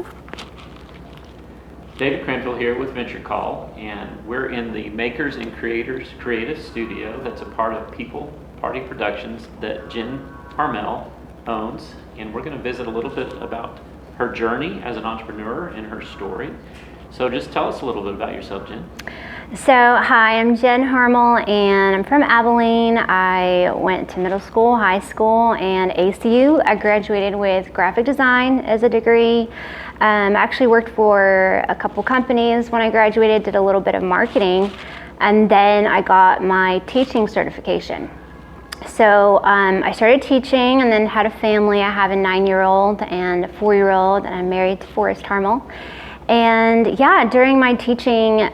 fun. David Cranfield here with Venture Call, and we're in the Makers and Creators Creative Studio that's a part of People Party Productions that Jen Harmel owns, and we're going to visit a little bit about her journey as an entrepreneur and her story. So just tell us a little bit about yourself, Jen. So, hi, I'm Jen Harmel, and I'm from Abilene. I went to middle school, high school, and ACU. I graduated with graphic design as a degree. Actually worked for a couple companies when I graduated, did a little bit of marketing, and then I got my teaching certification. So I started teaching and then had a family. I have a 9-year-old and a 4-year-old, and I'm married to Forrest Harmel. And yeah, during my teaching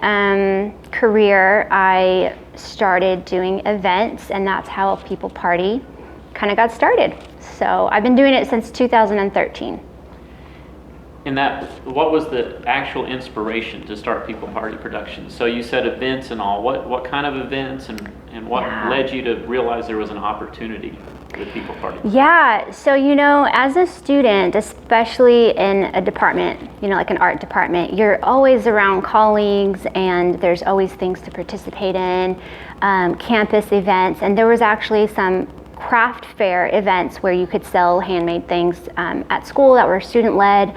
career, I started doing events, and that's how People Party kind of got started. So I've been doing it since 2013. And what was the actual inspiration to start People Party Productions? So you said events and all. What kind of events and what led you to realize there was an opportunity with People Party? Yeah, so as a student, especially in a department, like an art department, you're always around colleagues and there's always things to participate in, campus events, and there was actually some craft fair events where you could sell handmade things at school that were student-led.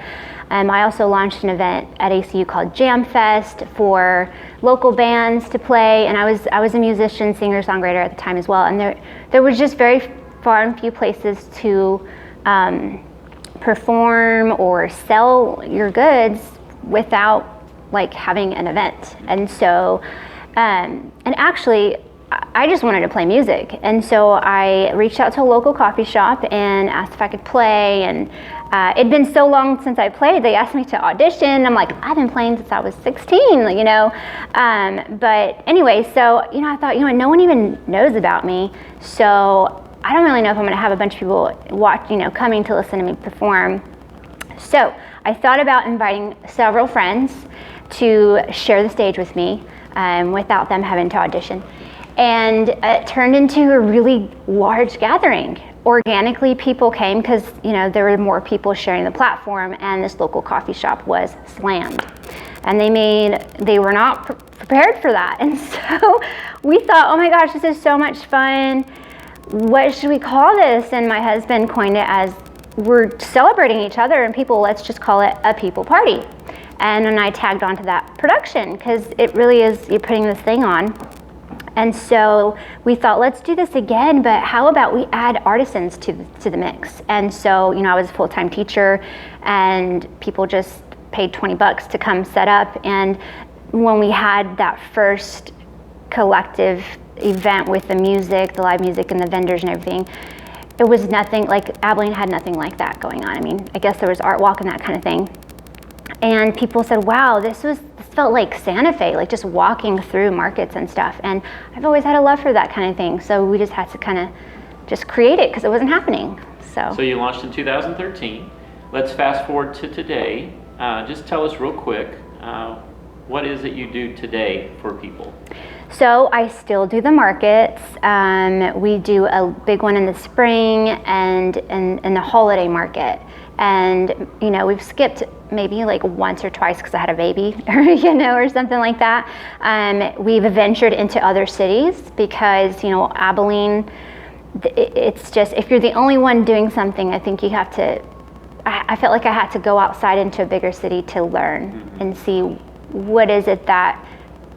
I also launched an event at ACU called Jam Fest for local bands to play, and I was a musician, singer-songwriter at the time as well. And there was just very far and few places to perform or sell your goods without like having an event. And so, and actually, I just wanted to play music, and so I reached out to a local coffee shop and asked if I could play, and it'd been so long since I played, they asked me to audition. I'm like, I've been playing since I was 16, but anyway, so, I thought, no one even knows about me, so I don't really know if I'm gonna have a bunch of people coming to listen to me perform. So I thought about inviting several friends to share the stage with me without them having to audition. And it turned into a really large gathering. Organically, people came because there were more people sharing the platform, and this local coffee shop was slammed. And they were not prepared for that. And so we thought, oh my gosh, this is so much fun. What should we call this? And my husband coined it as, we're celebrating each other and people, let's just call it a People Party. And then I tagged onto that production because it really is, you're putting this thing on. And so we thought, let's do this again, but how about we add artisans to the mix? And so, I was a full-time teacher, and people just paid $20 to come set up. And when we had that first collective event with the music, the live music and the vendors and everything, it was nothing, like Abilene had nothing like that going on. I mean, I guess there was art walk and that kind of thing. And people said, wow, this felt like Santa Fe, like just walking through markets and stuff. And I've always had a love for that kind of thing. So we just had to kind of just create it because it wasn't happening. So you launched in 2013. Let's fast forward to today. Just tell us real quick, what is it you do today for people? So I still do the markets. We do a big one in the spring and in the holiday market. And, we've skipped maybe like once or twice because I had a baby or something like that. We've ventured into other cities because, Abilene, it's just, if you're the only one doing something, I think you have to, I felt like I had to go outside into a bigger city to learn and see what is it that,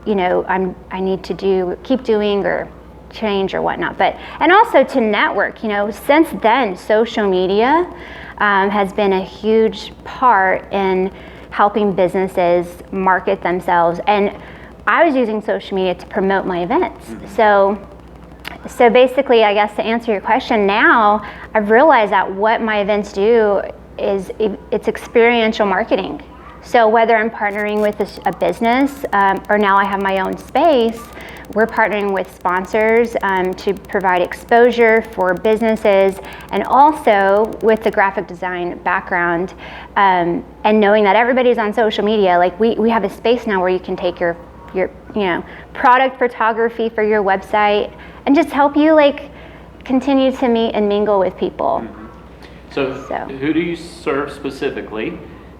I need to keep doing or change or whatnot. And also to network, since then, social media has been a huge part in helping businesses market themselves. And I was using social media to promote my events. So basically, I guess to answer your question now, I've realized that what my events do is it's experiential marketing. So whether I'm partnering with a business or now I have my own space, we're partnering with sponsors to provide exposure for businesses, and also with the graphic design background and knowing that everybody's on social media. Like we have a space now where you can take your product photography for your website and just help you continue to meet and mingle with people. So who do you serve specifically?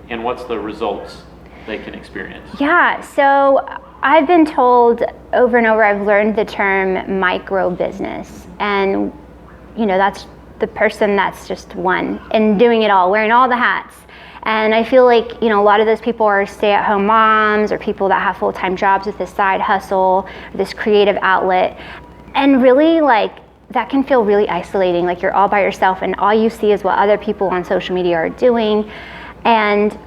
and what's the results they can experience? Yeah, so I've been told over and over, I've learned the term micro business. And, that's the person that's just one and doing it all, wearing all the hats. And I feel like, a lot of those people are stay-at-home moms or people that have full-time jobs with this side hustle, or this creative outlet. And really, that can feel really isolating, like you're all by yourself and all you see is what other people on social media are doing. And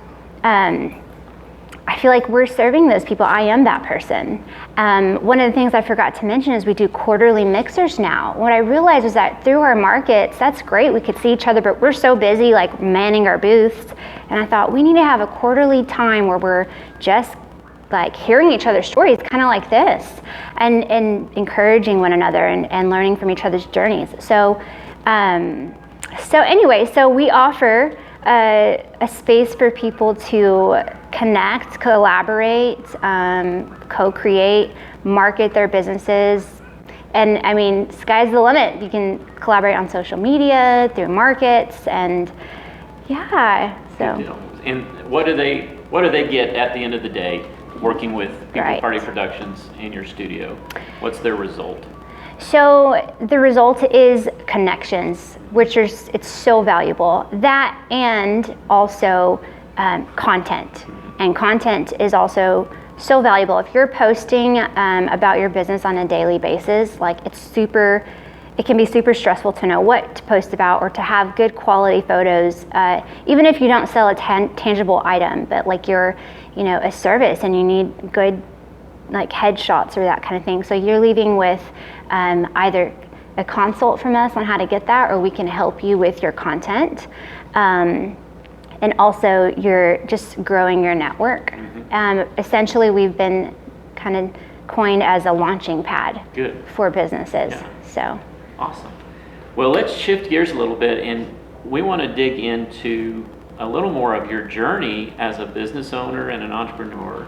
I feel like we're serving those people. I am that person. One of the things I forgot to mention is we do quarterly mixers now. What I realized is that through our markets, that's great. We could see each other, but we're so busy manning our booths. And I thought we need to have a quarterly time where we're just hearing each other's stories, kind of like this, and encouraging one another and learning from each other's journeys. So we offer a space for people to connect, collaborate, co-create, market their businesses. And I mean, sky's the limit. You can collaborate on social media, through markets, and yeah, so. And what do they get at the end of the day working with People Party Productions in your studio? What's their result? So the result is connections, it's so valuable. That and also content. And content is also so valuable. If you're posting about your business on a daily basis, it can be super stressful to know what to post about or to have good quality photos, even if you don't sell a tangible item, but you're, a service and you need good headshots or that kind of thing. So you're leaving with either a consult from us on how to get that, or we can help you with your content. And also you're just growing your network. Essentially, we've been kind of coined as a launching pad for businesses. Yeah. So awesome. Well, let's shift gears a little bit, and we want to dig into a little more of your journey as a business owner and an entrepreneur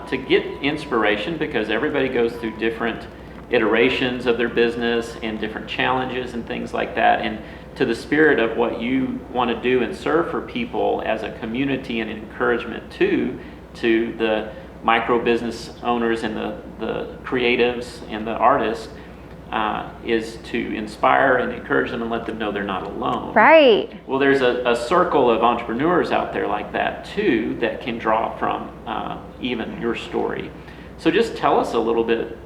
to get inspiration, because everybody goes through different iterations of their business and different challenges and things like that. And to the spirit of what you want to do and serve for people as a community and encouragement to the micro business owners and the creatives and the artists, is to inspire and encourage them and let them know they're not alone. Right. Well, there's a circle of entrepreneurs out there like that too that can draw from even your story. So just tell us a little bit,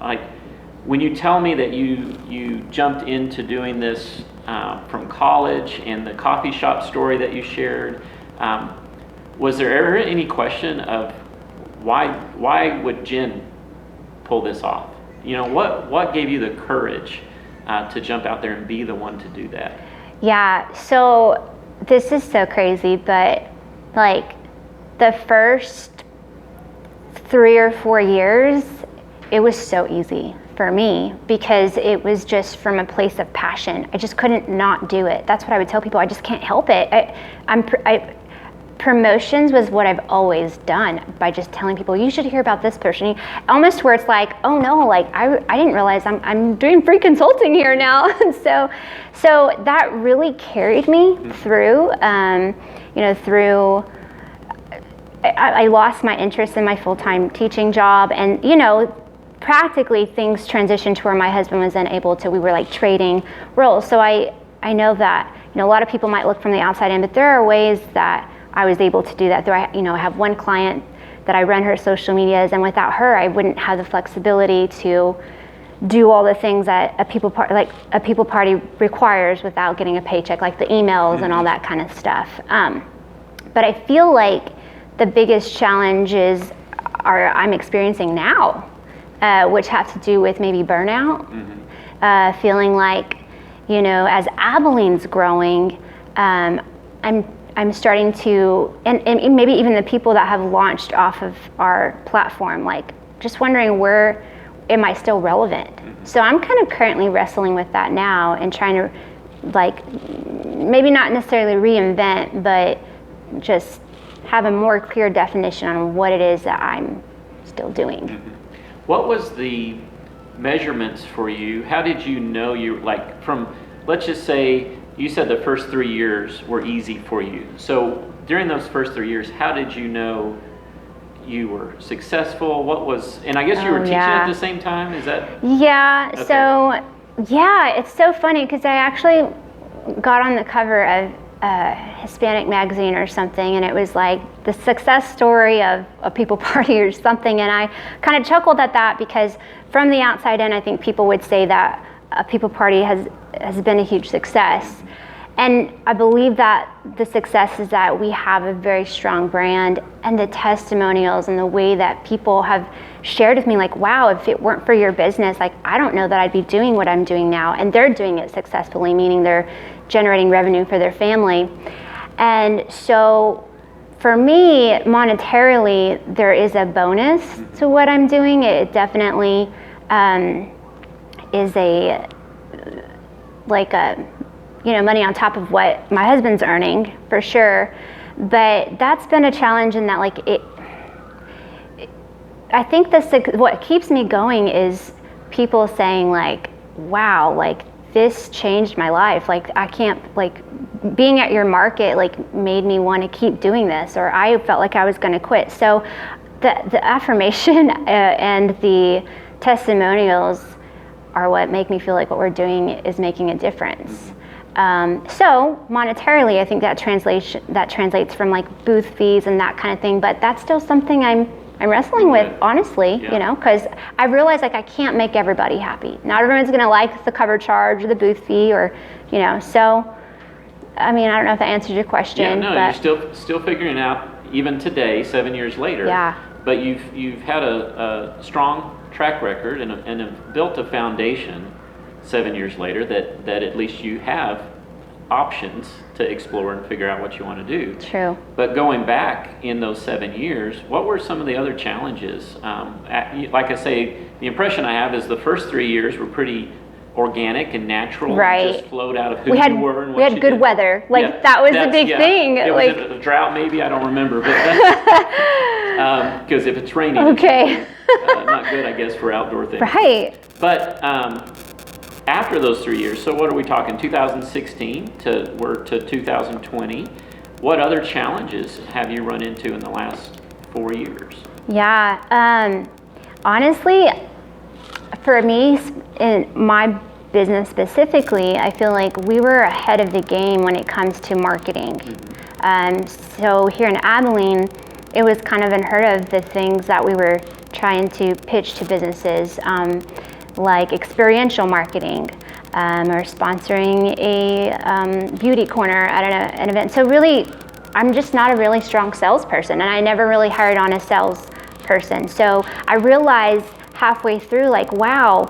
when you tell me that you jumped into doing this from college and the coffee shop story that you shared, was there ever any question of why would Jen pull this off? What gave you the courage to jump out there and be the one to do that? Yeah, so this is so crazy, but the first 3 or 4 years, it was so easy for me because it was just from a place of passion. I just couldn't not do it. That's what I would tell people. I just can't help it. Promotions was what I've always done by just telling people, you should hear about this person. Almost where it's oh no, I didn't realize I'm doing free consulting here now. so that really carried me through, I lost my interest in my full-time teaching job, and practically things transitioned to where my husband was then able to, we were trading roles. So I know that, a lot of people might look from the outside in, but there are ways that I was able to do that. I have one client that I run her social medias, and without her, I wouldn't have the flexibility to do all the things that a people party requires without getting a paycheck, like the emails and all that kind of stuff. But I feel like the biggest challenges I'm experiencing now, which have to do with maybe burnout, feeling as Abilene's growing, I'm starting to, and maybe even the people that have launched off of our platform, just wondering, where am I still relevant? So I'm kind of currently wrestling with that now and trying to maybe not necessarily reinvent, but just have a more clear definition on what it is that I'm still doing. What was the measurements for you? How did you know from, let's just say, you said the first 3 years were easy for you. So during those first 3 years, how did you know you were successful? What was, and I guess you were teaching at the same time, is that? Yeah, okay. So, yeah, it's so funny because I actually got on the cover of Hispanic magazine or something, and it was like the success story of a people party or something, and I kind of chuckled at that because from the outside in, I think people would say that a people party has been a huge success. And I believe that the success is that we have a very strong brand, and the testimonials and the way that people have shared with me, like, wow, if it weren't for your business, like, I don't know that I'd be doing what I'm doing now. And they're doing it successfully, meaning they're generating revenue for their family. And so for me, monetarily, there is a bonus to what I'm doing. It definitely is money on top of what my husband's earning, for sure. But that's been a challenge in that, I think what keeps me going is people saying, like, wow, like, this changed my life. Like, I can't, like, being at your market, like, made me want to keep doing this, or I felt like I was going to quit. So the affirmation and the testimonials are what make me feel like what we're doing is making a difference. So monetarily, I think that translates from, like, booth fees and that kind of thing, but that's still something I'm wrestling with, honestly, because I realize, like, I can't make everybody happy. Not everyone's gonna like the cover charge or the booth fee, or, so, I mean, I don't know if that answers your question. Yeah, no, but you're still figuring it out even today, 7 years later. Yeah. But you've had a strong track record and have built a foundation 7 years later that at least you have options to explore and figure out what you want to do. True. But going back in those 7 years, what were some of the other challenges? Like I say, the impression I have is the first 3 years were pretty organic and natural. Right. And just flowed out of who you were and what we had you good did. weather. Like, that was the big thing. It like, was a drought, maybe, I don't remember, but because if it's raining, okay. it's not good, I guess, for outdoor things. Right. But after those 3 years, so what are we talking, 2016 to 2020, what other challenges have you run into in the last 4 years? Yeah, honestly, for me, in my business specifically, I feel like we were ahead of the game when it comes to marketing. So here in Abilene, it was kind of unheard of, the things that we were trying to pitch to businesses, like experiential marketing, or sponsoring a beauty corner at an event. So really, I'm just not a really strong salesperson, and I never really hired on a salesperson. So I realized halfway through, like, wow,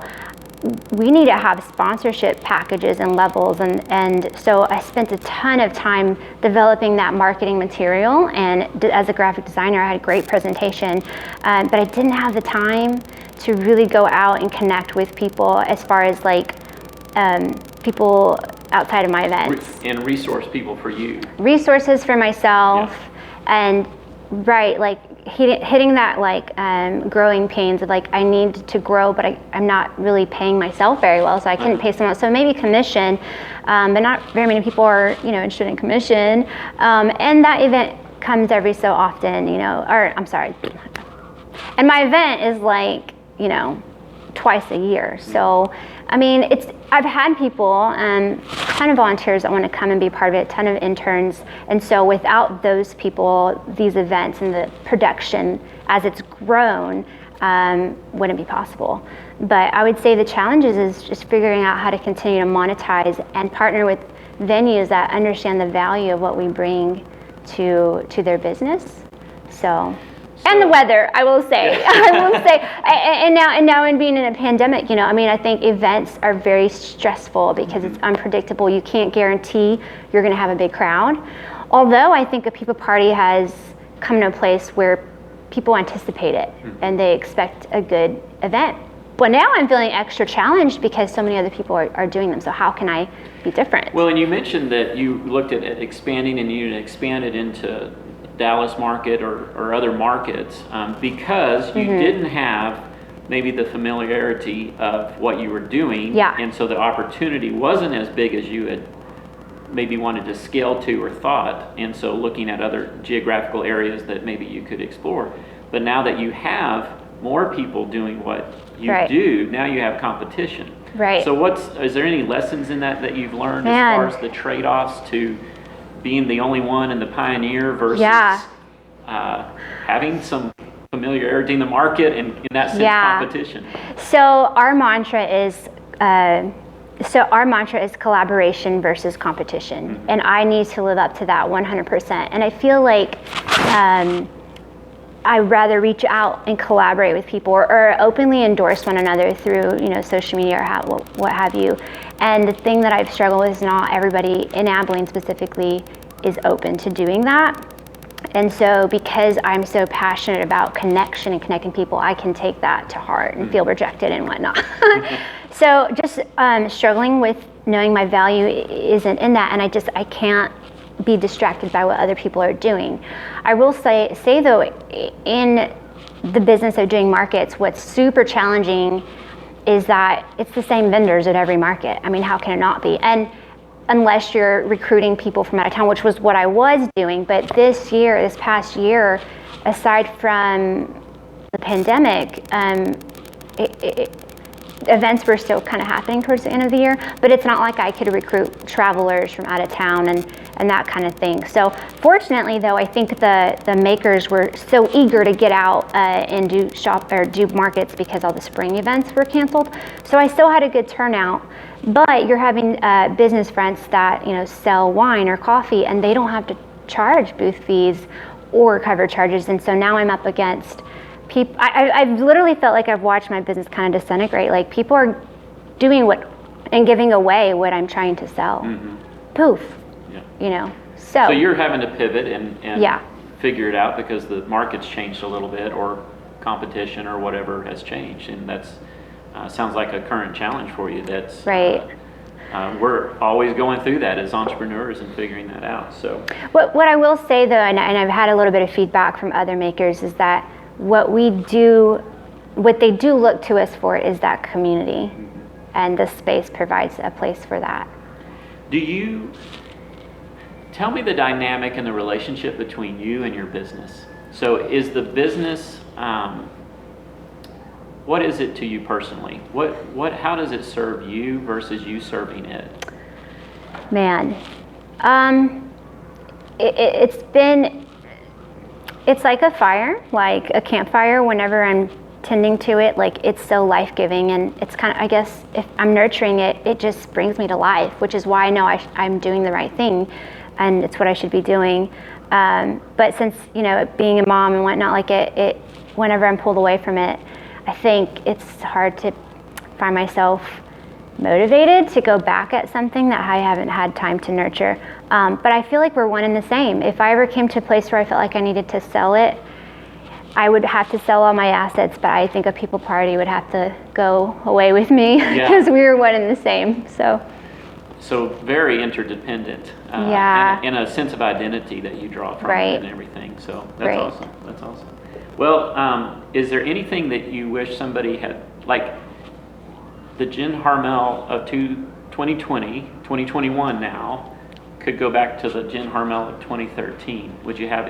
we need to have sponsorship packages and levels, and so I spent a ton of time developing that marketing material, and as a graphic designer, I had a great presentation, but I didn't have the time to really go out and connect with people as far as, like, people outside of my events. And resource people for you. Resources for myself, and like hitting that, like, growing pains of, like, I need to grow, but I'm not really paying myself very well, so I couldn't pay someone else. So maybe commission, but not very many people are, interested in commission. And that event comes every so often, or I'm sorry. And my event is like, twice a year. So, I mean, I've had people, a ton of volunteers that want to come and be part of it, a ton of interns. And so without those people, these events and the production as it's grown wouldn't be possible. But I would say the challenges is just figuring out how to continue to monetize and partner with venues that understand the value of what we bring to their business. So. And the weather, I will say. And now in being in a pandemic, I think events are very stressful because it's unpredictable. You can't guarantee you're going to have a big crowd. Although I think a people party has come to a place where people anticipate it and they expect a good event. But now I'm feeling extra challenged because so many other people are doing them. So how can I be different? Well, and you mentioned that you looked at expanding and you expanded into Dallas market or other markets because you didn't have maybe the familiarity of what you were doing, and so the opportunity wasn't as big as you had maybe wanted to scale to or thought, and so looking at other geographical areas that maybe you could explore. But now that you have more people doing what you do, now you have competition. Right. So is there any lessons in that you've learned as far as the trade-offs to being the only one and the pioneer versus having some familiarity in the market and in that sense competition? So our mantra is collaboration versus competition, and I need to live up to that 100%. And I feel like I'd rather reach out and collaborate with people or openly endorse one another through, social media or what have you. And the thing that I've struggled with is not everybody in Abilene specifically is open to doing that. And so because I'm so passionate about connection and connecting people, I can take that to heart and feel rejected and whatnot. So just struggling with knowing my value isn't in that, and I can't be distracted by what other people are doing. I will say though, in the business of doing markets, what's super challenging is that it's the same vendors at every market. I mean, how can it not be? And unless you're recruiting people from out of town, which was what I was doing, but this past year, aside from the pandemic, events were still kind of happening towards the end of the year, but it's not like I could recruit travelers from out of town and that kind of thing. So fortunately though, I think the makers were so eager to get out and do markets because all the spring events were canceled. So I still had a good turnout, but you're having business friends that sell wine or coffee, and they don't have to charge booth fees or cover charges. And so now I'm up against people. I've literally felt like I've watched my business kind of disintegrate. Like people are doing and giving away what I'm trying to sell. Poof. Yeah. So you're having to pivot and figure it out because the market's changed a little bit, or competition or whatever has changed, and that's sounds like a current challenge for you. That's right. We're always going through that as entrepreneurs and figuring that out. So what I will say though, and I've had a little bit of feedback from other makers, is that what they do look to us for is that community, and the space provides a place for that. Do you tell me the dynamic and the relationship between you and your business? So is the business, what is it to you personally? How does it serve you versus you serving it? Man, it's like a fire, like a campfire. Whenever I'm tending to it, like it's so life-giving, and it's kind of, I guess, if I'm nurturing it, it just brings me to life, which is why I know I'm doing the right thing, and it's what I should be doing. But since being a mom and whatnot, like it, whenever I'm pulled away from it, I think it's hard to find myself motivated to go back at something that I haven't had time to nurture. But I feel like we're one and the same. If I ever came to a place where I felt like I needed to sell it, I would have to sell all my assets, but I think a people party would have to go away with me because we were one and the same. So very interdependent. And a sense of identity that you draw from it and everything. So that's awesome. That's awesome. Well, is there anything that you wish somebody had, like the Jen Harmel of 2020, 2021 now, could go back to the Jen Harmel of 2013? Would you have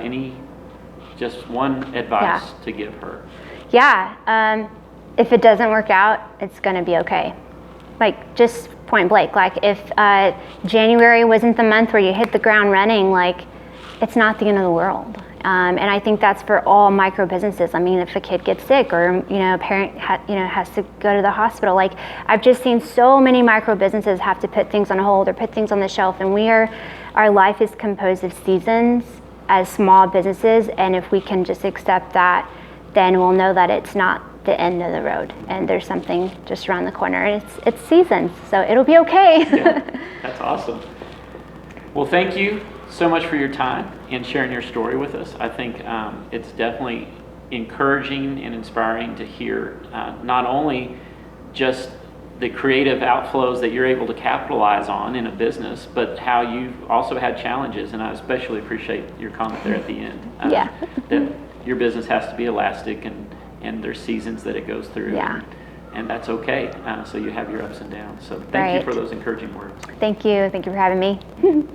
just one advice to give her? If it doesn't work out, it's going to be okay. Like, just point blank. Like, if January wasn't the month where you hit the ground running, like, it's not the end of the world. And I think that's for all micro businesses. I mean, if a kid gets sick, or a parent has to go to the hospital, like I've just seen so many micro businesses have to put things on hold or put things on the shelf. And our life is composed of seasons as small businesses, and if we can just accept that, then we'll know that it's not the end of the road, and there's something just around the corner, and it's seasons, so it'll be okay. That's awesome. Well, thank you so much for your time and sharing your story with us. I think it's definitely encouraging and inspiring to hear not only just the creative outflows that you're able to capitalize on in a business, but how you've also had challenges. And I especially appreciate your comment there at the end. That your business has to be elastic, and there's seasons that it goes through. and that's okay. So you have your ups and downs. So thank you Right. for those encouraging words. Thank you. Thank you for having me.